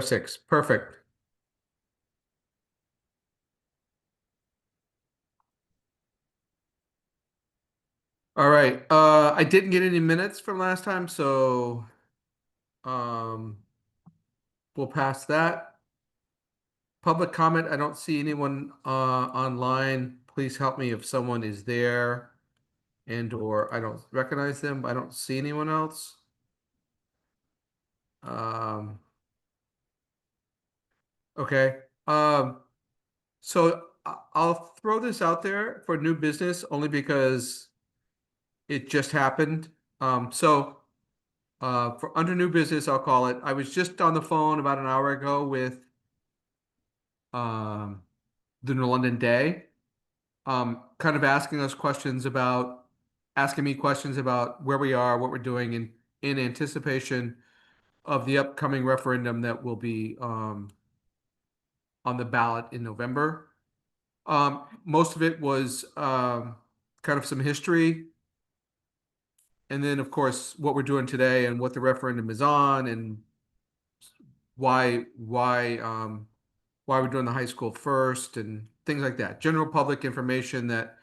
6. Perfect. All right. I didn't get any minutes from last time, so um, we'll pass that. Public comment, I don't see anyone online. Please help me if someone is there and or I don't recognize them. I don't see anyone else. Um, okay. So I'll throw this out there for new business only because it just happened. For under new business, I'll call it. I was just on the phone about an hour ago with um, the New London Day, kind of asking me questions about where we are, what we're doing in anticipation of the upcoming referendum that will be on the ballot in November. Most of it was kind of some history, and then of course what we're doing today and what the referendum is on, and why we're doing the high school first, and things like that. General public information that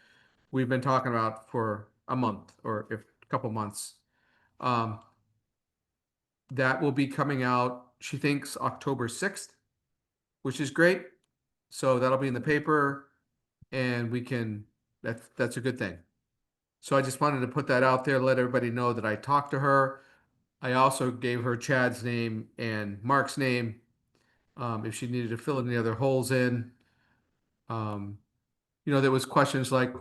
we've been talking about for a month or if a couple months. Um, that will be coming out, she thinks, October 6th, which is great. So that'll be in the paper and that's a good thing. So I just wanted to put that out there, let everybody know that I talked to her. I also gave her Chad's name and Mark's name, if she needed to fill any other holes in. Um, there was questions like,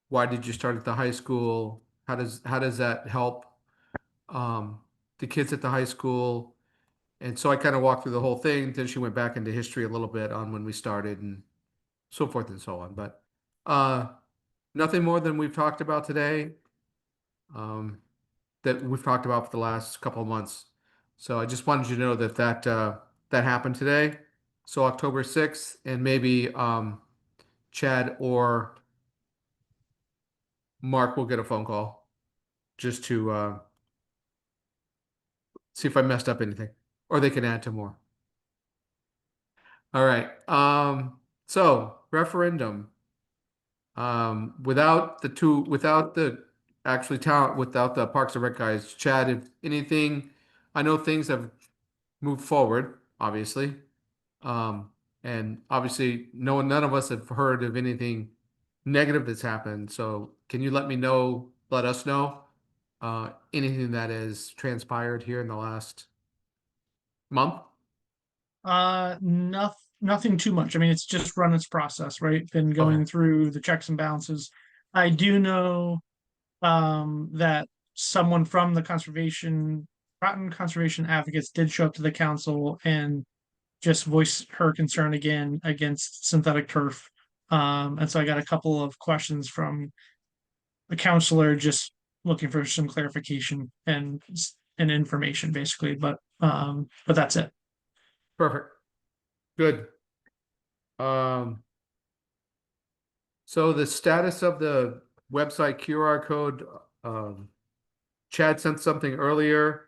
why did you start at the high school? How does that help um, the kids at the high school? And so I kind of walked through the whole thing. Then she went back into history a little bit on when we started and so forth and so on. But uh, nothing more than we've talked about today, um, that we've talked about for the last couple of months. So I just wanted you to know that happened today. So October 6th, and maybe Chad or Mark will get a phone call just to see if I messed up anything, or they can add to more. All right. So referendum. Without the actually talent, without the Parks and Rec guys, Chad, if anything, I know things have moved forward, obviously. Um, and obviously, none of us have heard of anything negative that's happened. So can you let us know, anything that has transpired here in the last month? Nothing too much. I mean, it's just run its process, right? Been Okay. going through the checks and balances. I do know that someone from the Groton Conservation Advocates did show up to the council and just voice her concern again against synthetic turf. And so I got a couple of questions from the counselor just looking for some clarification and information basically, but that's it. Perfect. Good. Um, so the status of the website QR code, um, Chad sent something earlier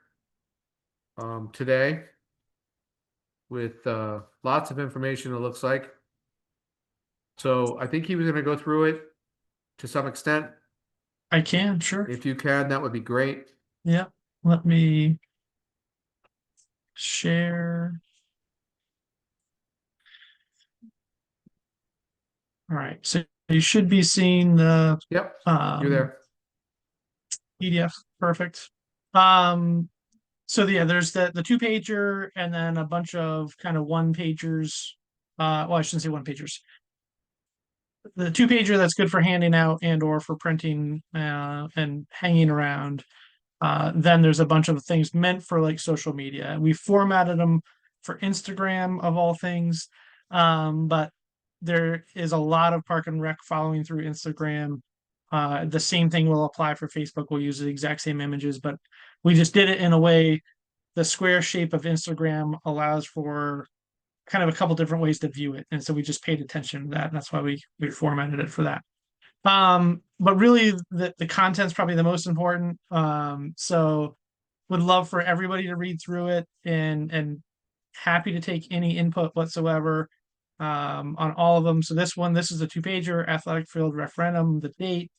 today with lots of information, it looks like. So I think he was going to go through it to some extent. I can, sure. If you can, that would be great. Yeah. Let me share. All right. So you should be seeing the Yep, you're um, there. PDF. Perfect. Um, so yeah, there's the two pager and then a bunch of kind of one pagers. Well, I shouldn't say one pagers. The two pager that's good for handing out and or for printing and hanging around. Then there's a bunch of things meant for like social media. We formatted them for Instagram of all things, but there is a lot of Park and Rec following through Instagram. The same thing will apply for Facebook. We'll use the exact same images, but we just did it in a way. The square shape of Instagram allows for kind of a couple different ways to view it, and so we just paid attention to that. And that's why we formatted it for that. But really the content's probably the most important. So would love for everybody to read through it and Happy to take any input whatsoever on all of them. So this is a 2-pager athletic field referendum, the date,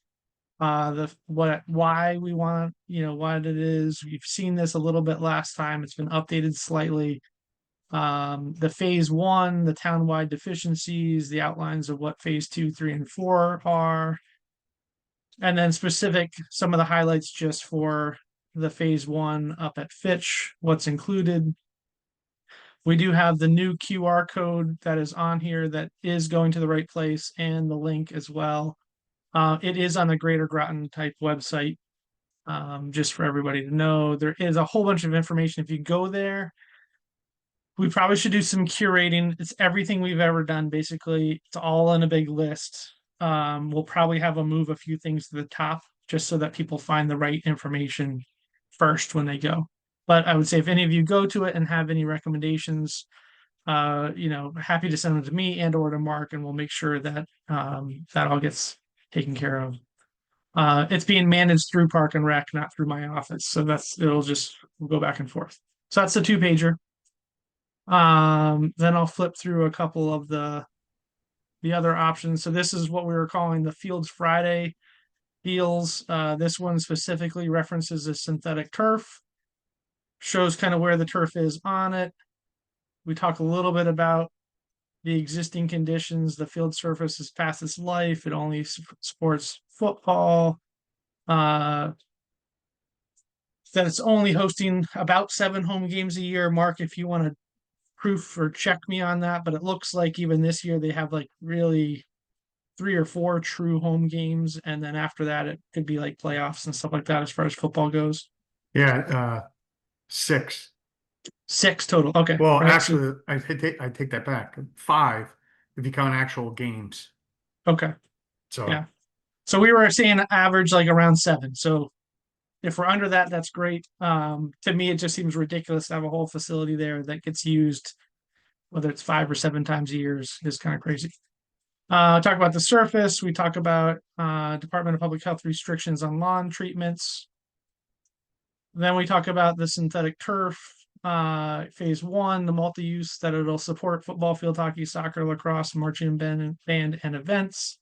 why we want, what it is. We've seen this a little bit last time. It's been updated slightly. The phase one, the townwide deficiencies, the outlines of what phase two, three, and four are, and then some of the highlights just for the phase one up at Fitch, what's included. We do have the new QR code that is on here that is going to the right place, and the link as well. It is on the Greater Groton type website, just for everybody to know. There is a whole bunch of information. If you go there, we probably should do some curating. It's everything we've ever done, basically. It's all in a big list. We'll probably have move a few things to the top just so that people find the right information first when they go. But I would say if any of you go to it and have any recommendations, happy to send them to me and or to Mark, and we'll make sure that that all gets taken care of. It's being managed through Park and Rec, not through my office. So we'll go back and forth. So that's the 2-pager. Then I'll flip through a couple of the other options. So this is what we were calling the Fields Friday deals. This one specifically references a synthetic turf, shows kind of where the turf is on it. We talk a little bit about the existing conditions. The field surface is past its life. It only supports football. That it's only hosting about 7 home games a year. Mark, if you want to proof or check me on that, but it looks like even this year they have like really 3 or 4 true home games, and then after that it could be like playoffs and stuff like that as far as football goes. Yeah, 6. 6 total. Okay. Well, Right. actually, I take that back. 5 if you count actual games. Okay. So Yeah. So we were saying average like around 7. So if we're under that, that's great. To me, it just seems ridiculous to have a whole facility there that gets used, whether it's 5 or 7 times a year is kind of crazy. Talk about the surface. We talk about Department of Public Health restrictions on lawn treatments. Then we talk about the synthetic turf, phase one, the multi-use that it'll support football, field hockey, soccer, lacrosse, marching band, and events.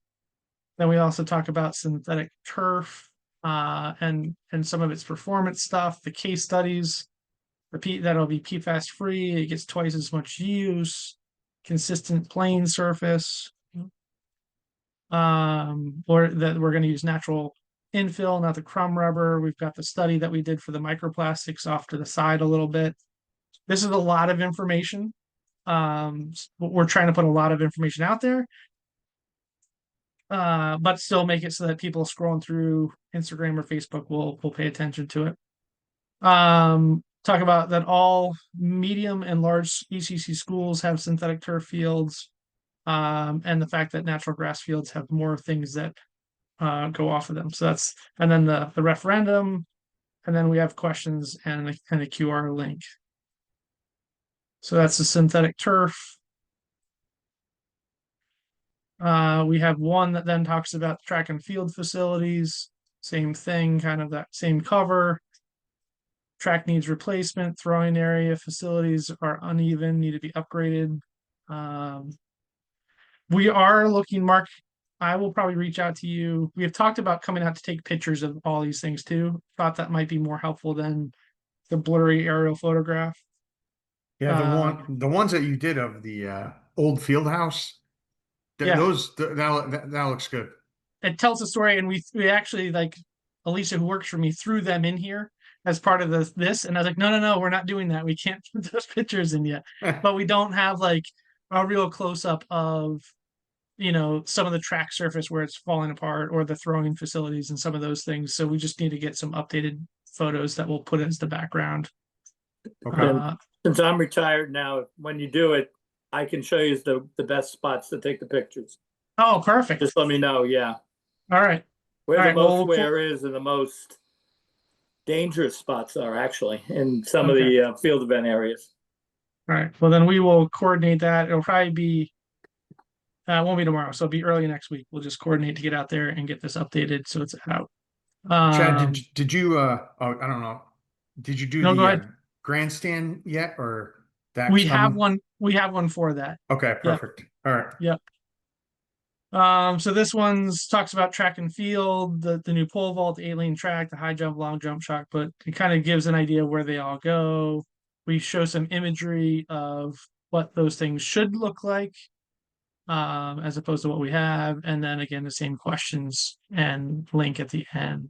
Then we also talk about synthetic turf and some of its performance stuff, the case studies, that'll be PFAS free. It gets twice as much use, consistent plane surface. Or that we're going to use natural infill, not the crumb rubber. We've got the study that we did for the microplastics off to the side a little bit. This is a lot of information. We're trying to put a lot of information out there, but still make it so that people scrolling through Instagram or Facebook will pay attention to it. Talk about that all medium and large ECC schools have synthetic turf fields, and the fact that natural grass fields have more things that go off of them. So and then the referendum, and then we have questions and a QR link. So that's the synthetic turf. We have one that then talks about track and field facilities. Same thing, kind of that same cover. Track needs replacement. Throwing area facilities are uneven, need to be upgraded. We are looking, Mark. I will probably reach out to you. We have talked about coming out to take pictures of all these things too. Thought that might be more helpful than the blurry aerial photograph. yeah, the ones that you did of the old field house, Yeah. that looks good. It tells a story, and we actually, like, Alicia, who works for me, threw them in here as part of this, and I was like, no, we're not doing that. We can't put those pictures in yet. But we don't have like a real close up of some of the track surface where it's falling apart, or the throwing facilities and some of those things. So we just need to get some updated photos that we'll put as the background. Okay. Since I'm retired now, when you do it, I can show you the best spots to take the pictures. Oh, perfect. Just let me know. Yeah. All right. Where All the right, most well, wear is and the most dangerous spots are actually in some of Okay. the field event areas. All right. Well, then we will coordinate that. It'll probably be, it won't be tomorrow. So it'll be early next week. We'll just coordinate to get out there and get this updated so it's out. Chad, did you I don't know. Did you do No, go the ahead. grandstand yet, or Dax coming? We have one for that. Okay, Yep. perfect. All right. Yep. So this one's talks about track and field, the new pole vault, the 8-lane track, the high jump, long jump, shot put. It kind of gives an idea of where they all go. We show some imagery of what those things should look like, as opposed to what we have, and then again the same questions and link at the end.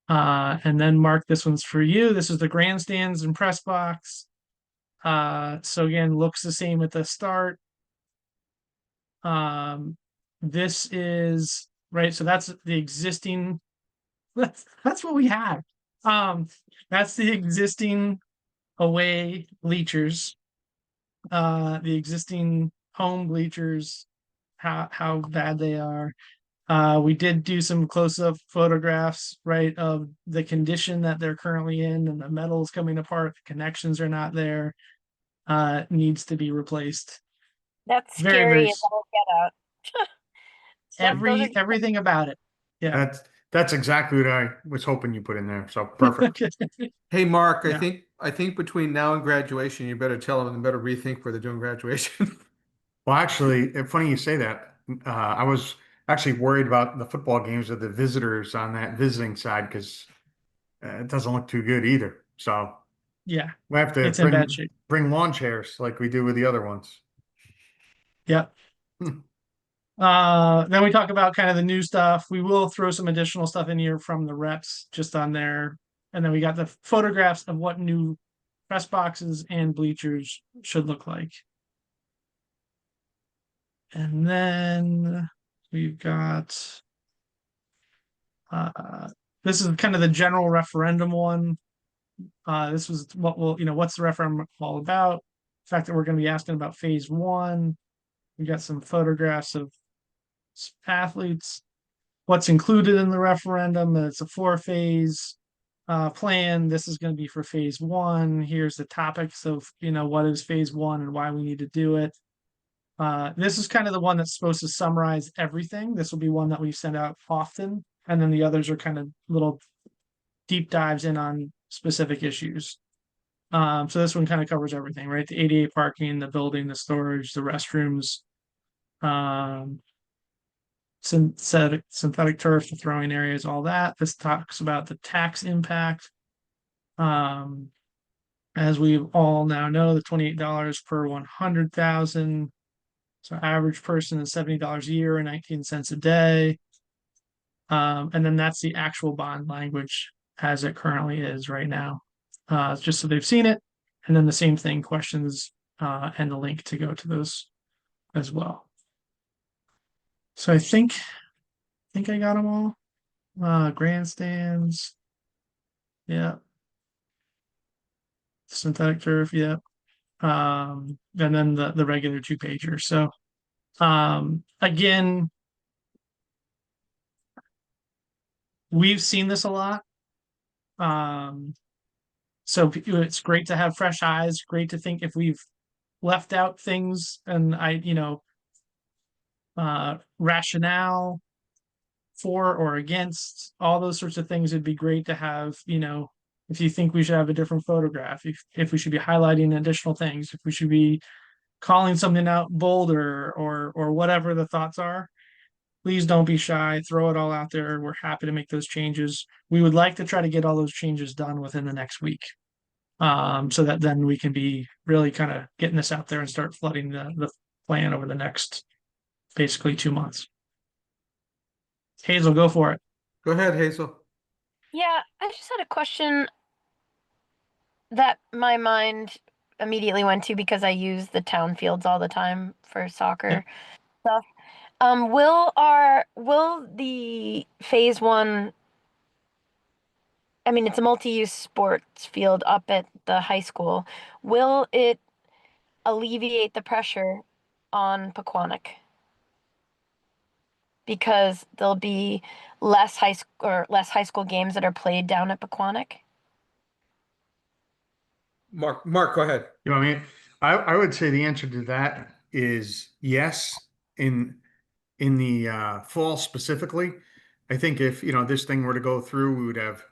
And then Mark, this one's for you. This is the grandstands and press box. So again, looks the same at the start. This is right, so that's the existing, that's what we have. That's the existing away bleachers, the existing home bleachers, how bad they are. We did do some close-up photographs, right, of the condition that they're currently in, and the metal's coming apart, the connections are not there, needs to be replaced. That's Very, scary very as all get out. Those are- everything about it. Yeah. That's exactly what I was hoping you put in there. So perfect. Hey, Mark, Yeah. I think between now and graduation, you better tell them and better rethink where they're doing graduation. Well, actually, funny you say that. I was actually worried about the football games of the visitors on that visiting side because it doesn't look too good either. So Yeah, we have to it's in bad shape. bring lawn chairs like we do with the other ones. Yep. Hmm. Then we talk about kind of the new stuff. We will throw some additional stuff in here from the reps just on there. And then we got the photographs of what new press boxes and bleachers should look like. And then we've got this is kind of the general referendum one. This was what will, what's the referendum all about? The fact that we're going to be asking about phase one. We got some photographs of athletes, what's included in the referendum. It's a 4-phase plan. This is going to be for phase one. Here's the topics of, what is phase one and why we need to do it. This is kind of the one that's supposed to summarize everything. This will be one that we send out often. And then the others are kind of little deep dives in on specific issues. So this one kind of covers everything, right? The ADA parking, the building, the storage, the restrooms, synthetic turf, the throwing areas, all that. This talks about the tax impact. As we all now know, the $28 per 100,000. So average person is $70 a year and 19 cents a day. And then that's the actual bond language as it currently is right now. Just so they've seen it. And then the same thing, questions and the link to go to those as well. So I think I got them all. Grandstands. Yeah. Synthetic turf, yeah. And then the regular 2-pager. So again, we've seen this a lot. So it's great to have fresh eyes, great to think if we've left out things and rationale for or against all those sorts of things. It'd be great to have, if you think we should have a different photograph, if we should be highlighting additional things, if we should be calling something out bolder or whatever the thoughts are, please don't be shy. Throw it all out there. We're happy to make those changes. We would like to try to get all those changes done within the next week. So that then we can be really kind of getting this out there and start flooding the plan over the next basically 2 months. Hazel, go for it. Go ahead, Hazel. Yeah, I just had a question that my mind immediately went to because I use the town fields all the time for soccer stuff. Will the phase one, I mean, it's a multi-use sports field up at the high school. Will it alleviate the pressure on Pequannock? Because there'll be less high school games that are played down at Pequannock. Mark, go ahead. You know what I mean? I would say the answer to that is yes. In the fall specifically, I think if this thing were to go through, we would have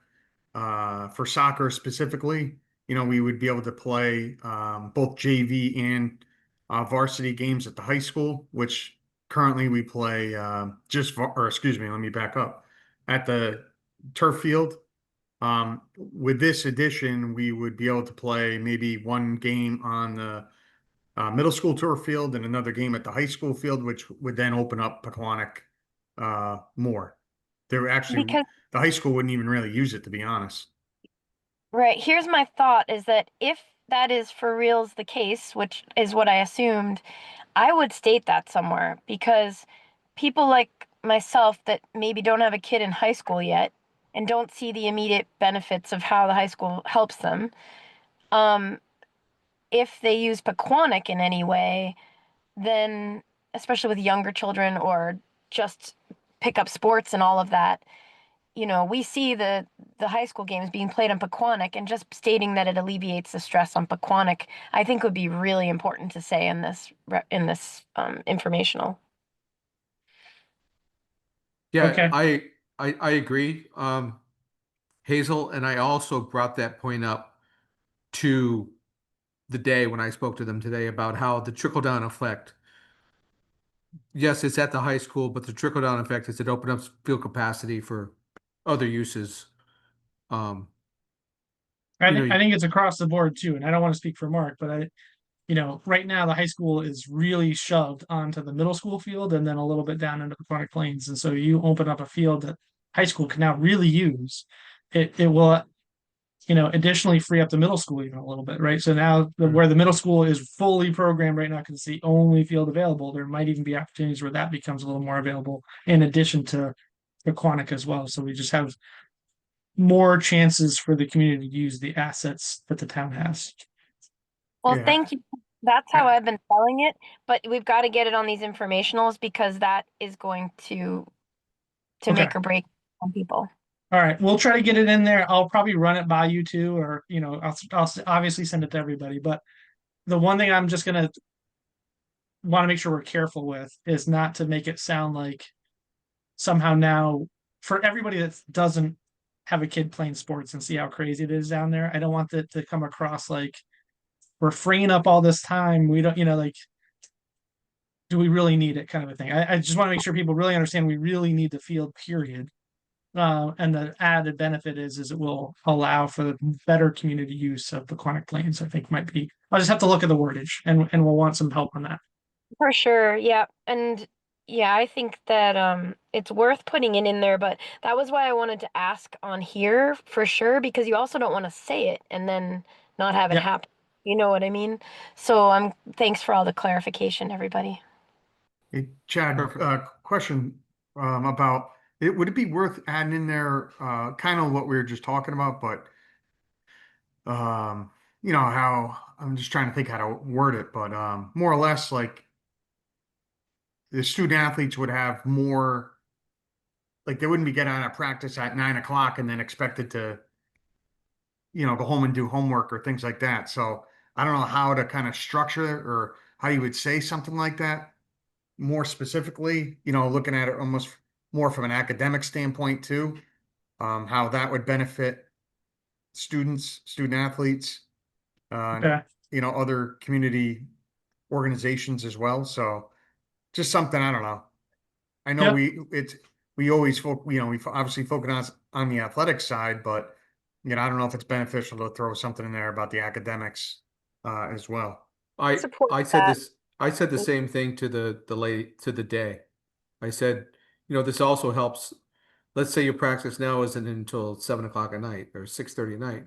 for soccer specifically, we would be able to play both JV and varsity games at the high school, which currently we play or excuse me, let me back up. At the turf field, with this addition, we would be able to play maybe one game on the middle school turf field and another game at the high school field, which would then open up Pequannock more. There actually, Because the high school wouldn't even really use it, to be honest. right, here's my thought is that if that is for reals the case, which is what I assumed, I would state that somewhere because people like myself that maybe don't have a kid in high school yet and don't see the immediate benefits of how the high school helps them, um, if they use Pequannock in any way, then especially with younger children or just pick up sports and all of that, we see the high school games being played on Pequannock, and just stating that it alleviates the stress on Pequannock, I think would be really important to say in this informational. Yeah, Okay. I agree, Hazel, and I also brought that point up to the day when I spoke to them today about how the trickle down effect. Yes, it's at the high school, but the trickle down effect is it opens up field capacity for other uses. Um, I you think know, I think it's across the board too, and I don't want to speak for Mark, but right now the high school is really shoved onto the middle school field and then a little bit down into the Chronic Plains, and so you open up a field that high school can now really use. It will, additionally free up the middle school even a little bit, right? So now where the middle school is fully programmed right now because it's the only field available, there might even be opportunities where that becomes a little more available in addition to Aquanic as well. So we just have more chances for the community to use the assets that the town has. Well, Yeah. thank you. That's how I've been selling it, but we've got to get it on these informationals because that is going to Okay. make or break on people. All right, we'll try to get it in there. I'll probably run it by you too, or I'll obviously send it to everybody. But the one thing I'm just gonna want to make sure we're careful with is not to make it sound like somehow now for everybody that doesn't have a kid playing sports and see how crazy it is down there. I don't want it to come across like we're freeing up all this time. We don't, like, do we really need it kind of a thing. I just want to make sure people really understand we really need the field, period. And the added benefit is it will allow for the better community use of the Quantic Plains. I think might be. I'll just have to look at the wordage, and we'll want some help on that. For sure, yeah. And yeah, I think that it's worth putting it in there, but that was why I wanted to ask on here for sure, because you also don't want to say it and then not have it Yeah. happen. You know what I mean? So thanks for all the clarification, everybody. Hey, Chad, Perfect. question about it. Would it be worth adding in there kind of what we were just talking about, but how I'm just trying to think how to word it, but more or less like the student athletes would have more, like they wouldn't be getting out of practice at 9 o'clock and then expected to, go home and do homework or things like that. So I don't know how to kind of structure it or how you would say something like that more specifically, looking at it almost more from an academic standpoint too, how that would benefit student athletes, Okay. other community organizations as well. So just something, I don't know. I know Yep. we always we obviously focus on the athletic side, but I don't know if it's beneficial to throw something in there about the academics as well. I Support I said that. this. I said the same thing to the lady to the day. I said, this also helps. Let's say your practice now isn't until 7 o'clock at night or 6:30 at night.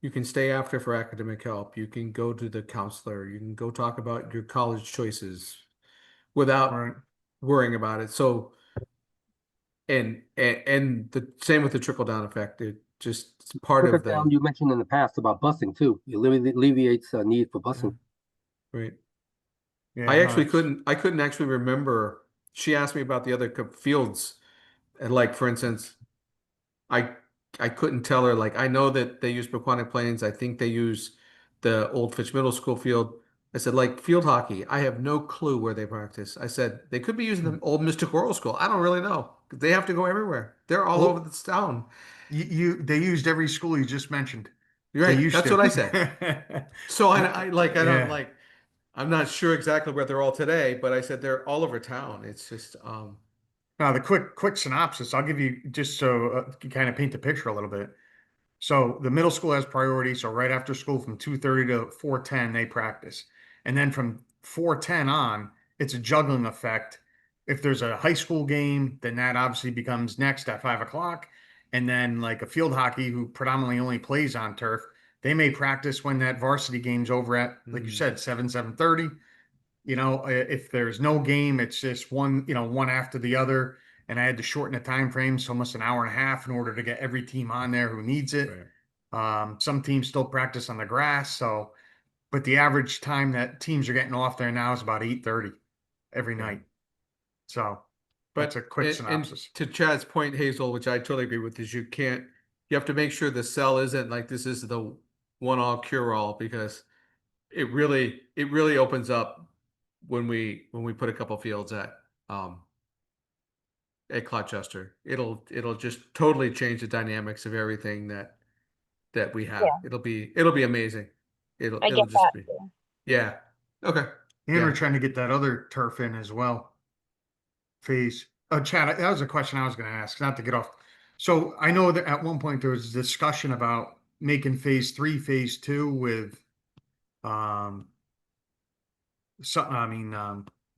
You can stay after for academic help. You can go to the counselor. You can go talk about your college choices without Right. worrying about it. So, and the same with the trickle down effect. It just it's part Trickle of down, the you mentioned in the past about busing too. It alleviates a need for busing. right. Yeah, I no, actually that's couldn't actually remember. She asked me about the other fields, and like for instance, I I couldn't tell her like I know that they use Pequannock Plains. I think they use the Old Fitch Middle School field. I said like field hockey. I have no clue where they practice. I said they could be using the old Mystic Oral School. I don't really know. They have to go everywhere. They're all over well, this town. they used every school you just mentioned. You're They right. used That's to. what I said. So I don't Yeah. like, I'm not sure exactly where they're all today, but I said they're all over town. It's just, Now, the quick synopsis, I'll give you just so you kind of paint the picture a little bit. So the middle school has priority. So right after school from 2:30 to 4:10, they practice. And then from 4:10 on, it's a juggling effect. If there's a high school game, then that obviously becomes next at 5 o'clock. And then like a field hockey who predominantly only plays on turf, they may practice when that varsity game's over at, like you said, 7:30. If there's no game, it's just one after the other. And I had to shorten the time frame, so almost an hour and a half in order to get every team on there who needs it. Some teams still practice on the grass, but the average time that teams are getting off there now is about 8:30 every night. So that's a quick and synopsis. to Chad's point, Hazel, which I totally agree with, is you have to make sure the cell isn't like this is the one all cure all, because it really opens up when we put a couple fields at Clochester. It'll just totally change the dynamics of everything that we have. Yeah. It'll be amazing. I It'll get just that be, too. yeah. Okay. And Yeah. we're trying to get that other turf in as well. Phase. Chad, that was a question I was going to ask, not to get off. So I know that at one point there was a discussion about making phase 3, phase 2 with, I mean,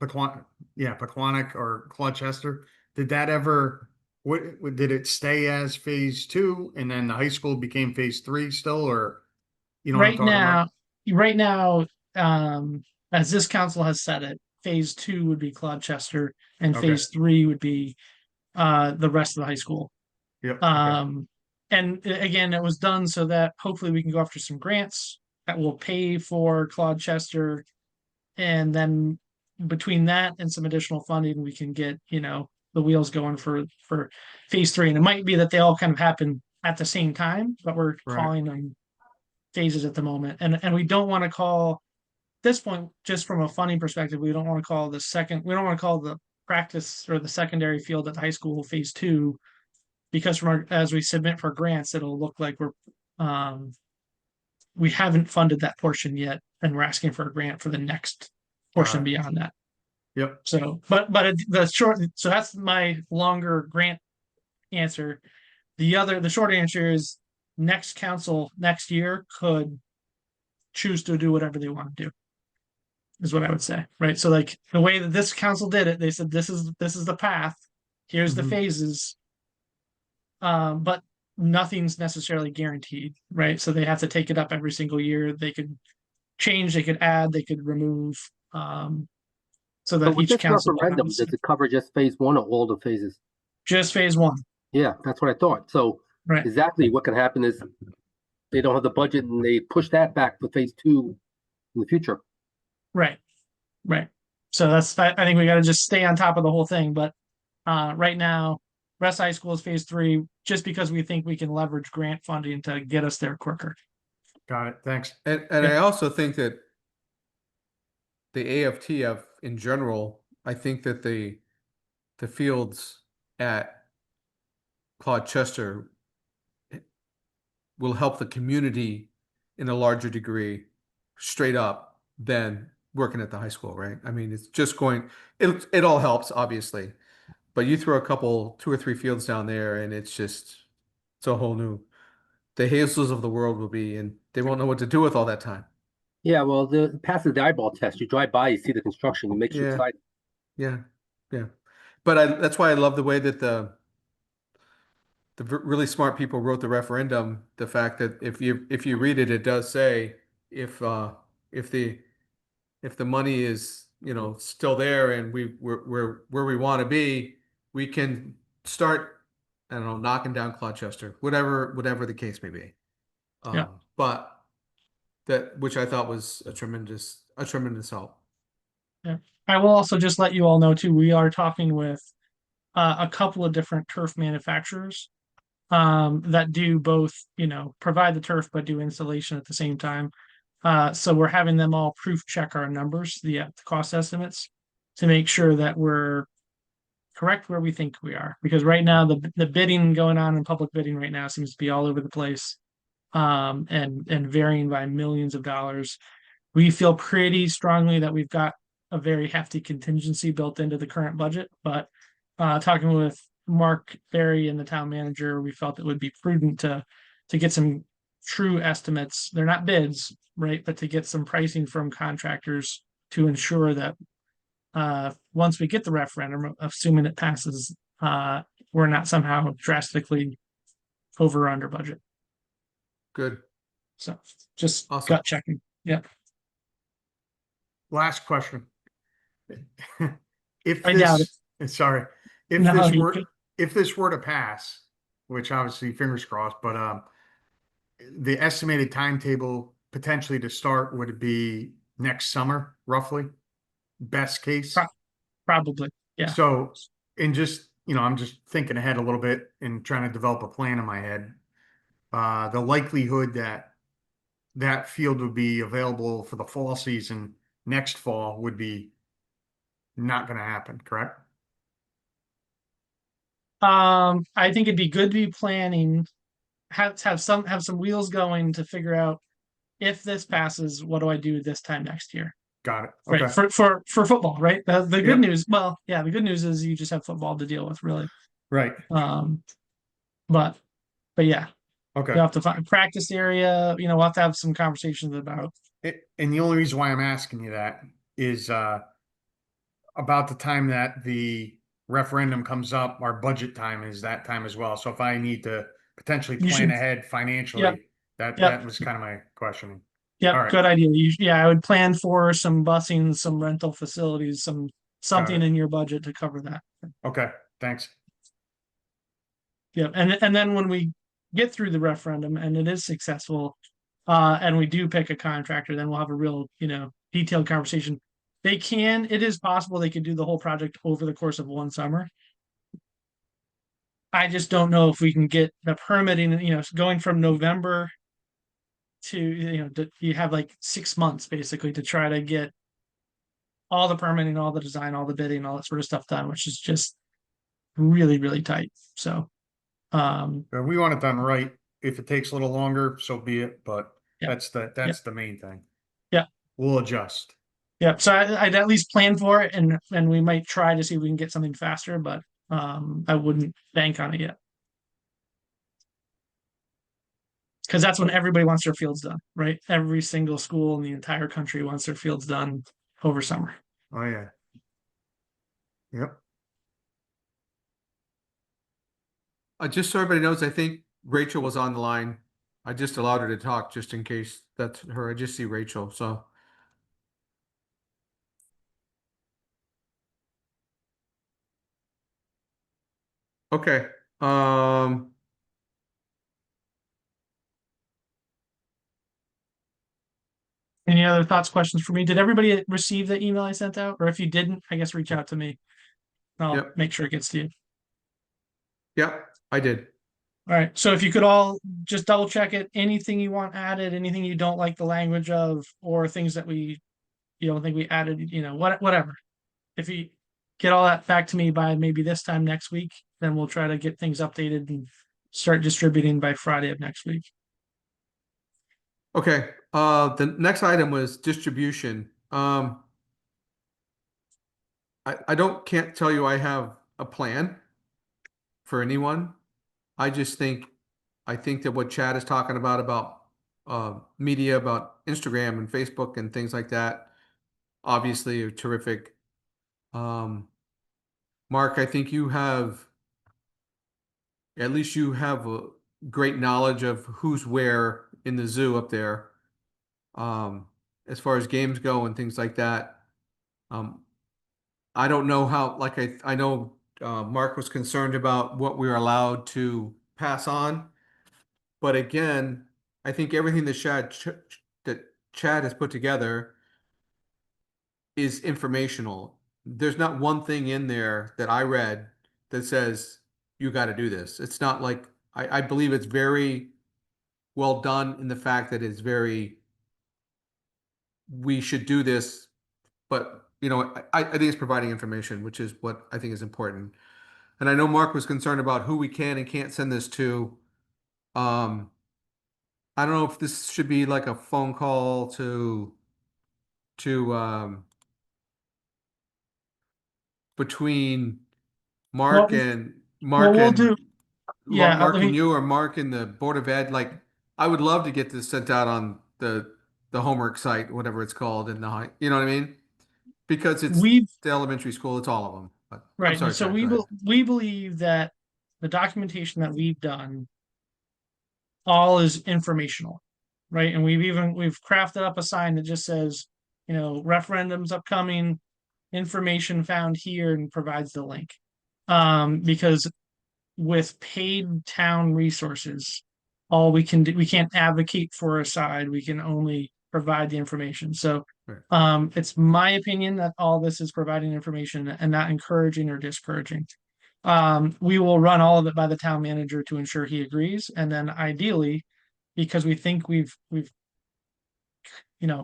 Pequannock or Colchester. Did that ever, did it stay as phase 2 and then the high school became phase 3 still, or you know what I'm Right talking about? now, right now, as this council has said it, phase two would be Clodchester and Okay. phase three would be the rest of the high school. Yep. Okay. And again, it was done so that hopefully we can go after some grants that will pay for Clodchester, and then between that and some additional funding, we can get the wheels going for phase three. And it might be that they all kind of happen at the same time, but we're Right. calling them phases at the moment. And we don't want to call this point, just from a funding perspective, we don't want to call we don't want to call the practice or the secondary field at the high school phase two, because as we submit for grants, it'll look like we haven't funded that portion yet, and we're asking for a grant for the next portion beyond that. Yep. So, so that's my longer grant answer. The short answer is next council next year could choose to do whatever they want to do, is what I would say. Right. So like the way that this council did it, they said this is the path. Here's the Mhm. phases. But nothing's necessarily guaranteed, right? So they have to take it up every single year. They could change, they could add, they could remove. So But that with each this council referendum, knows. does it cover just phase 1 or all the phases? Just phase one. Yeah, that's what I thought. So Right. exactly what can happen is they don't have the budget and they push that back for phase 2 in the future. Right. Right. So I think we got to just stay on top of the whole thing. But right now, Rest High School is phase three, just because we think we can leverage grant funding to get us there quicker. Got it. Thanks. And Yeah. I also think that the AFTF in general, I think that the fields at Clodchester will help the community in a larger degree straight up than working at the high school, right? I mean, it's just it all helps, obviously, but you throw two or three fields down there and it's a whole the Hazels of the world will be, and they won't know what to do with all that time. Yeah, well, the passes the eyeball test. You drive by, you see the construction, it makes you Yeah. excited. Yeah. Yeah. But that's why I love the way that the really smart people wrote the referendum. The fact that if you read it, it does say if the money is still there and we're where we want to be, we can start, I don't know, knocking down Clodchester, whatever the case may be. Yeah. But that, which I thought was a tremendous help. Yeah. I will also just let you all know too, we are talking with a couple of different turf manufacturers that do both, provide the turf but do installation at the same time. So we're having them all proof check our numbers, the cost estimates, to make sure that we're correct where we think we are. Because right now the bidding going on in public bidding right now seems to be all over the place. and varying by millions of dollars. We feel pretty strongly that we've got a very hefty contingency built into the current budget, but talking with Mark Berry and the town manager, we felt it would be prudent to get some true estimates. They're not bids, right? But to get some pricing from contractors to ensure that once we get the referendum, assuming it passes, we're not somehow drastically over or under budget. Good. So just Awesome. gut checking. Yeah. Last question. If I doubt sorry, if No, this you were, could- if this were to pass, which obviously fingers crossed, but the estimated timetable potentially to start would be next summer, roughly, best case. Pro- Probably. Yeah. So, and just, I'm just thinking ahead a little bit and trying to develop a plan in my head. The likelihood that that field would be available for the fall season next fall would be not going to happen, correct? I think it'd be good to be planning, have some wheels going to figure out if this passes, what do I do this time next year? Got it. Right. Okay. For football, right? The good Yep. news, well, yeah, the good news is you just have football to deal with, really. Right. But yeah, Okay. you have to find practice area, we'll have to have some conversations about. And the only reason why I'm asking you that is about the time that the referendum comes up, our budget time is that time as well. So if I need to potentially You plan should- ahead financially, Yep. that Yep. was kind of my questioning. Yep, All right. good idea. Yeah, I would plan for some busing, some rental facilities, something it. in your budget to cover that. Okay, thanks. Yep, and then when we get through the referendum and it is successful, and we do pick a contractor, then we'll have a real, detailed conversation. It is possible they could do the whole project over the course of one summer. I just don't know if we can get the permitting, going from November to, you have like 6 months basically to try to get all the permitting, all the design, all the bidding, all that sort of stuff done, which is just really, really tight. So, We want it done right. If it takes a little longer, so be it, but Yeah. that's the main thing. Yeah. We'll adjust. yeah, so I'd at least plan for it, and we might try to see if we can get something faster, but I wouldn't bank on it yet. Because that's when everybody wants their fields done, right? Every single school in the entire country wants their fields done over summer. Oh, yeah. Yep. Just so everybody knows, I think Rachel was on the line. I just allowed her to talk just in case that's her. I just see Rachel, so. Okay, Any other thoughts, questions for me? Did everybody receive the email I sent out? Or if you didn't, I guess reach out to me. I'll Yep. make sure it gets to you. yep, I did. All right, so if you could all just double check it, anything you want added, anything you don't like the language of, or things that you don't think we added, whatever. If you get all that back to me by maybe this time next week, then we'll try to get things updated and start distributing by Friday of next week. Okay, the next item was distribution. Can't tell you I have a plan for anyone. I think that what Chad is talking about media, about Instagram and Facebook and things like that, obviously are terrific. Mark, I think at least you have a great knowledge of who's where in the zoo up there. As far as games go and things like that. I don't know how, like I know Mark was concerned about what we were allowed to pass on. But again, I think everything that Chad has put together is informational. There's not one thing in there that I read that says you got to do this. It's not like I believe it's very well done in the fact that it's we should do this, but I think it's providing information, which is what I think is important. And I know Mark was concerned about who we can and can't send this to. I don't know if this should be like a phone call to between Well, Mark we'll do. and Yeah, Mark let and me. you, or Mark and the Board of Ed. Like, I would love to get this sent out on the homework site, whatever it's called, in the high. You know what I mean? Because it's We've the elementary school. It's all of them. But I'm right. sorry, So Chad. Go ahead. we believe that the documentation that we've done all is informational, right? And we've crafted up a sign that just says, referendums upcoming, information found here, and provides the link. Because with paid town resources, all we can do, we can't advocate for a side. We can only provide the information. So, Right. it's my opinion that all this is providing information and not encouraging or discouraging. We will run all of it by the town manager to ensure he agrees, and then ideally, because we think we've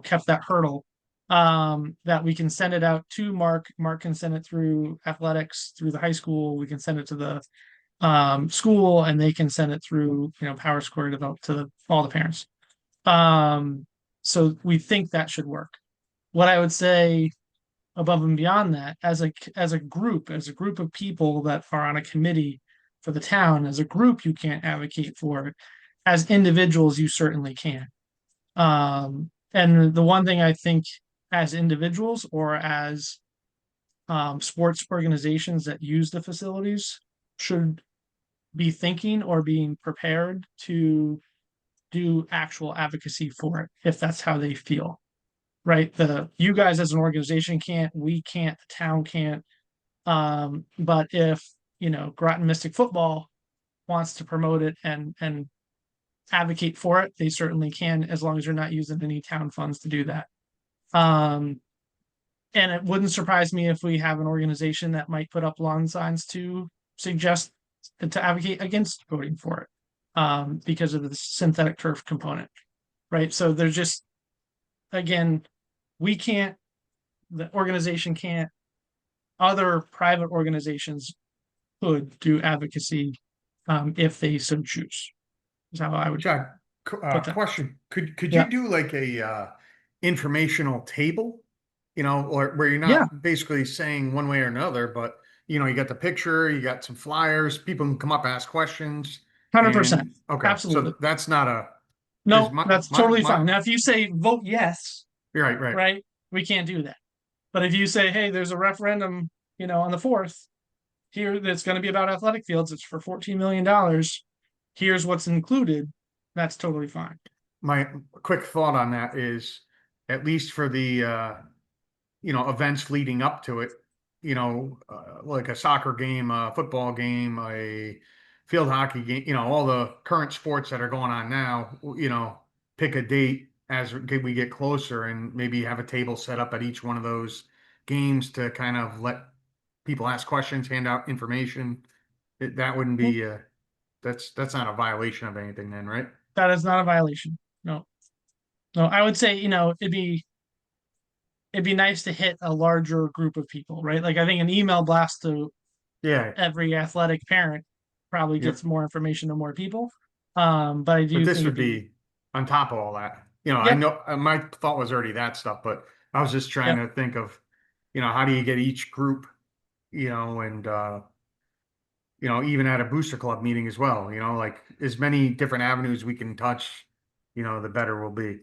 kept that hurdle, that we can send it out to Mark. Mark can send it through athletics through the high school. We can send it to the school, and they can send it through Power Square to all the parents. So we think that should work. What I would say above and beyond that, as a group of people that are on a committee for the town, as a group you can't advocate for it. As individuals you certainly can. And the one thing I think, as individuals or as sports organizations that use the facilities, should be thinking or being prepared to do actual advocacy for it if that's how they feel. Right? You guys as an organization can't, we can't, the town can't. But if Groton Mystic football wants to promote it and advocate for it, they certainly can, as long as you're not using any town funds to do that. And it wouldn't surprise me if we have an organization that might put up lawn signs to suggest to advocate against voting for it, because of the synthetic turf component, right? So there's just, again, we can't, the organization can't, other private organizations could do advocacy, if they so choose. Is how I would Chad, put that. question, could Yeah. you do like a informational table? Or where you're Yeah. not basically saying one way or another, but you got the picture, you got some flyers, people can come up, ask questions. 100%. And okay, Absolutely. so that's not a, because No, that's totally fine. my, Now, if you say vote yes, you're right. right, we can't do that. But if you say, hey, there's a referendum, on the 4th, here that's going to be about athletic fields, it's for $14 million. Here's what's included. That's totally fine. My quick thought on that is, at least for the events leading up to it, like a soccer game, a football game, a field hockey game, all the current sports that are going on now, pick a date as we get closer, and maybe have a table set up at each one of those games to kind of let people ask questions, hand out information. That wouldn't be that's not a violation of anything then, right? That is not a violation. No, no, I would say, it'd be nice to hit a larger group of people, right? Like, I think an email blast to Yeah. every athletic parent probably Yep. gets more information to more people. But I But do this think would be on top of all that. I Yep. know my thought was already that stuff, but I was just trying to think of, how do you get each group, and even at a booster club meeting as well, like as many different avenues we can touch, the better we'll be.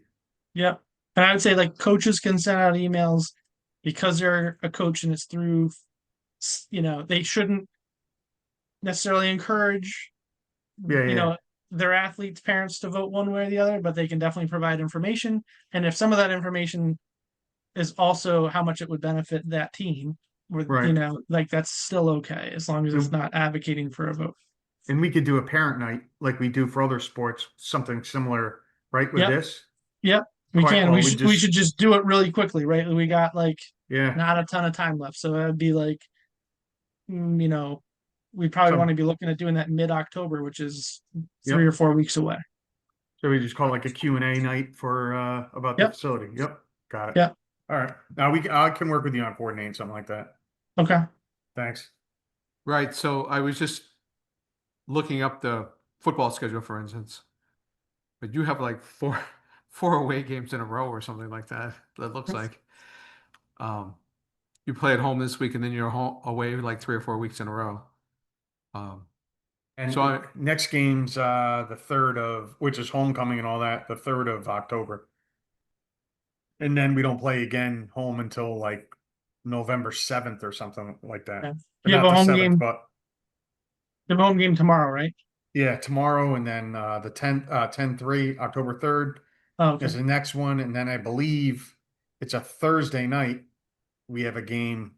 Yep. And I would say, like, coaches can send out emails because they're a coach and it's through, they shouldn't necessarily encourage, Yeah. their athletes' parents to vote one way or the other, but they can definitely provide information. And if some of that information is also how much it would benefit that team, or, Right. like, that's still okay, as long as it's And- not advocating for a vote. And we could do a parent night like we do for other sports, something similar, right? With Yep. this. Yep. We Quite can. well, We should just do it really quickly, right? We got, like, Yeah. not a ton of time left. So that'd be like, we probably Some- want to be looking at doing that mid-October, which is Yep. 3 or 4 weeks away. So we just call it like a Q&A night for about the Yep. facility. Yep. Got it. Yep. All right. Now I can work with you on coordinating something like that. Okay. Thanks. Right. So I was just looking up the football schedule, for instance. but you have like four away games in a row or something like that. That looks like. Um, you play at home this week and then you're home away like 3 or 4 weeks in a row. Um, And So I- next game's the 3rd of, which is homecoming and all that, the 3rd of October. And then we don't play again home until like November 7th or something like that. Yeah. But You have not a the home 7th, game, but the home game tomorrow, right? yeah, tomorrow and then the 10/3, October 3rd Oh, okay. is the next one. And then I believe it's a Thursday night. We have a game.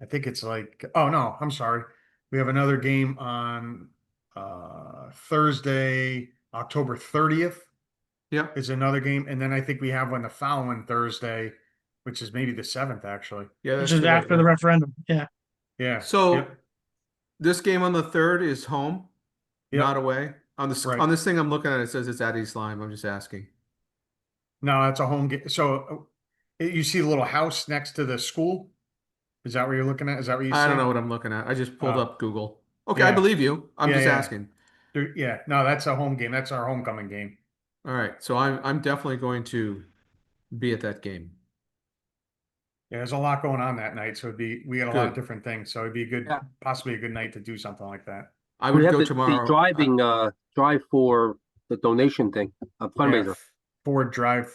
I think it's like, oh no, I'm sorry. We have another game on Thursday, October 30th Yep. is another game. And then I think we have one the following Thursday, which is maybe the 7th actually. Yeah, Which that's is too late, after the yeah. referendum. Yeah. Yeah. So Yep. this game on the 3rd is home, Yep. not away. On this Right. on this thing I'm looking at, it says it's at East Lyme. I'm just asking. No, that's a home game. So you see the little house next to the school? Is that what you're looking at? Is that what you see? I don't know what I'm looking at. I just pulled Oh. up Google. Okay, I Yeah. believe you. I'm Yeah, just yeah. asking. Yeah, no, that's a home game. That's our homecoming game. All right, so I'm definitely going to be at that game. Yeah, there's a lot going on that night, so we got a lot of Good. different things. So it'd be Yeah. possibly a good night to do something like that. I We would have go the tomorrow. driving, drive for the donation thing, a Yeah, fundraiser. Ford drive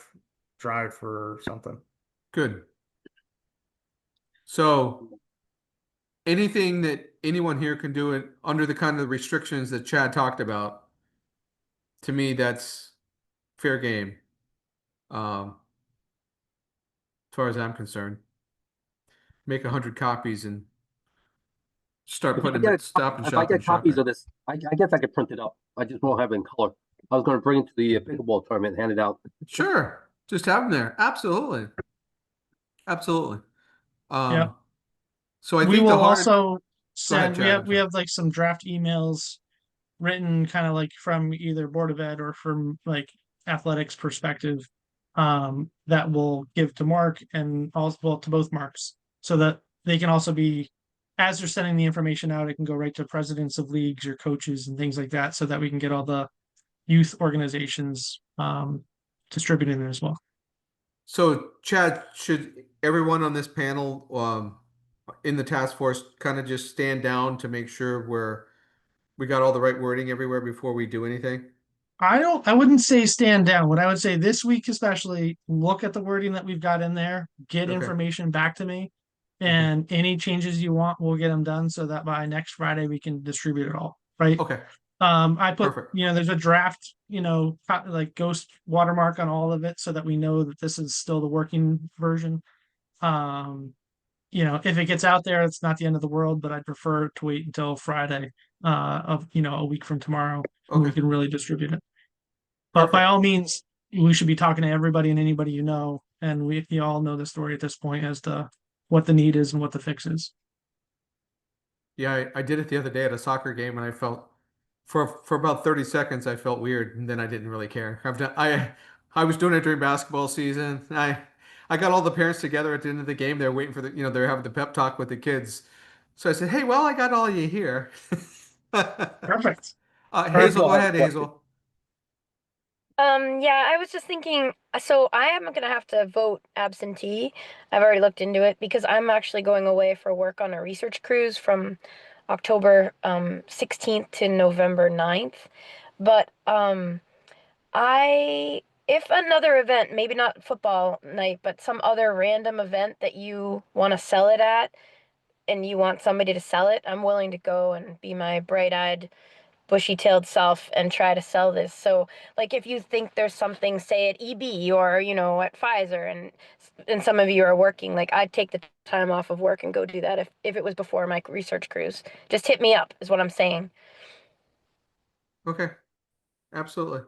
for something. Good. So anything that anyone here can do it under the kind of restrictions that Chad talked about, to me, that's fair game. As far as I'm concerned, make 100 copies and start If I putting them at get, Stop and if I Shop and get copies Shop. of this, I guess I could print it up. I just won't have it in color. I was gonna bring it to the pickleball tournament and hand it out. Sure, just have them there. Absolutely, absolutely. Yeah. So I We think the will hard. also Go ahead, send, Chad. I'm we sorry. have like some draft emails written kind of like from either Board of Ed or from like athletics perspective, that we'll give to Mark and also, well, to both Marks, so that they can also be, as they're sending the information out, it can go right to presidents of leagues or coaches and things like that, so that we can get all the youth organizations distributed in as well. So Chad, should everyone on this panel, in the task force, kind of just stand down to make sure we got all the right wording everywhere before we do anything? I wouldn't say stand down. What I would say this week, especially, look at the wording that we've got in there, get Okay. information back to me, and any changes you want, we'll get them done so that by next Friday we can distribute it all, right? Okay. I put, Perfect. there's a draft, like ghost watermark on all of it so that we know that this is still the working version. If it gets out there, it's not the end of the world, but I'd prefer to wait until Friday, of, a week from tomorrow, when we Okay. can really distribute it. But by Perfect. all means, we should be talking to everybody and anybody and you all know the story at this point as to what the need is and what the fix is. Yeah, I did it the other day at a soccer game, and I felt for about 30 seconds I felt weird, and then I didn't really care. I was doing it during basketball season. I got all the parents together at the end of the game. They're waiting for they're having the pep talk with the kids. So I said, "Hey, well, I got all you here." Perfect. Hazel, go has a ahead, question. Hazel. Yeah, I was just thinking, so I am gonna have to vote absentee. I've already looked into it because I'm actually going away for work on a research cruise from October 16th to November 9th. But I if another event, maybe not football night, but some other random event that you want to sell it at and you want somebody to sell it, I'm willing to go and be my bright-eyed bushy-tailed self and try to sell this. So, like, if you think there's something, say at EB or at Pfizer, and some of you are working, like I'd take the time off of work and go do that if it was before my research cruise. Just hit me up, is what I'm saying. Okay, absolutely.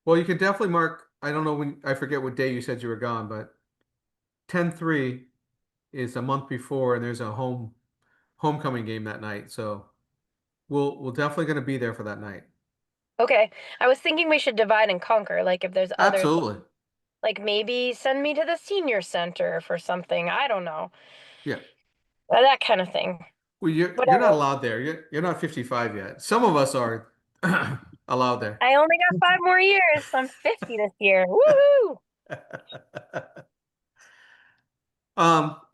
Well, you can definitely mark. I don't know when. I forget what day you said you were gone, but 10/3 is a month before, and there's a homecoming game that night. So we're definitely going to be there for that night. Okay, I was thinking we should divide and conquer. Like, if there's other Absolutely. like maybe send me to the senior center for something. I don't know. Yeah. That kind of thing. Well, you're not Whatever. allowed there. You're not 55 yet. Some of us are. allowed there. I only got 5 more years. I'm 50 this year. Woohoo!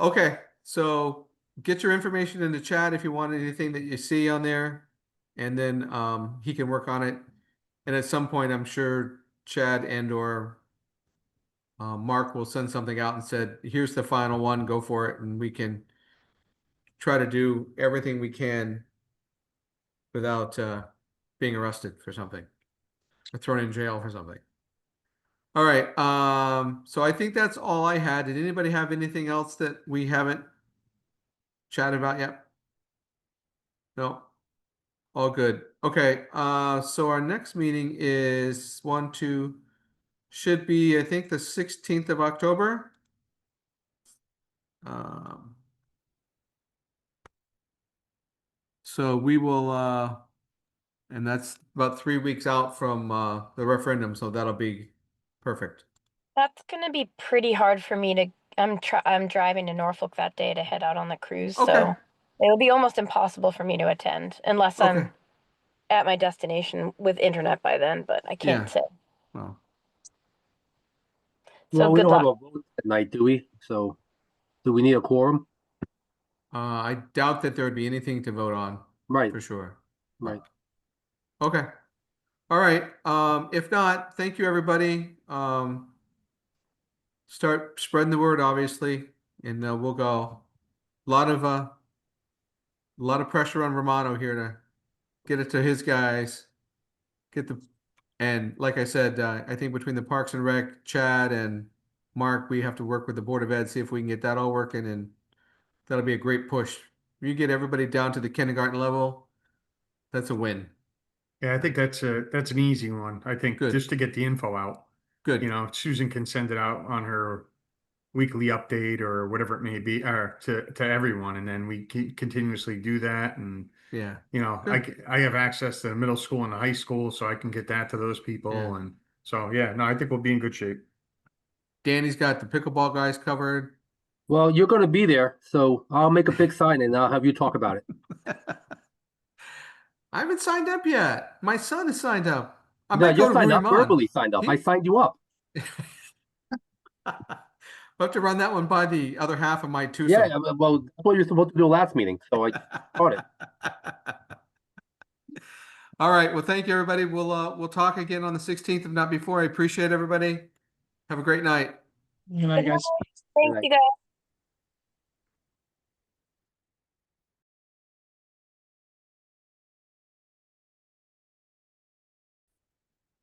Okay, so get your information in the chat if you want anything that you see on there, and then he can work on it. And at some point, I'm sure Chad and or Mark will send something out and said, "Here's the final one. Go for it," and we can try to do everything we can without being arrested for something or thrown in jail for something. All right. So I think that's all I had. Did anybody have anything else that we haven't chatted about yet? No. All good. Okay. So our next meeting is should be, I think, the 16th of October. Um, so we will, and that's about 3 weeks out from the referendum. So that'll be perfect. That's gonna be pretty hard for me to. I'm driving to Norfolk that day to head out on the cruise, Okay. so it'll be almost impossible for me to attend unless Okay. I'm at my destination with internet by then. But I can't Yeah. say. Well, So Well, we good don't have luck. a vote at night, do we? So, do we need a quorum? I doubt that there would be anything to vote on Right, for sure. right. Okay. All right. If not, thank you, everybody. Start spreading the word, obviously, and we'll go. A lot of pressure on Romano here to get it to his guys. And like I said, I think between the Parks and Rec, Chad and Mark, we have to work with the Board of Ed, see if we can get that all working, and that'll be a great push. If you get everybody down to the kindergarten level, that's a win. Yeah, I think that's an easy one. I think Good. just to get the info out. Good. You know, Susan can send it out on her weekly update or whatever it may be, or to everyone, and then we continuously do that. And Yeah. you know, Good. I have access to the middle school and the high school, so I can get that to those people. Yeah. And so yeah, no, I think we'll be in good shape. Danny's got the pickleball guys covered. Well, you're gonna be there, so I'll make a big sign and I'll have you talk about it. I haven't signed up yet. My son is signed up. I Yeah, might go you're to signed up, Vermont. verbally signed up. I signed you up. I'll have to run that one by the other half of my Yeah, twosome. well, that's what you're supposed to do last meeting, so I started. All right. Well, thank you, everybody. We'll talk again on the 16th, if not before. I appreciate everybody. Have a great night. Good night, Good night. guys. Thank night. you, guys.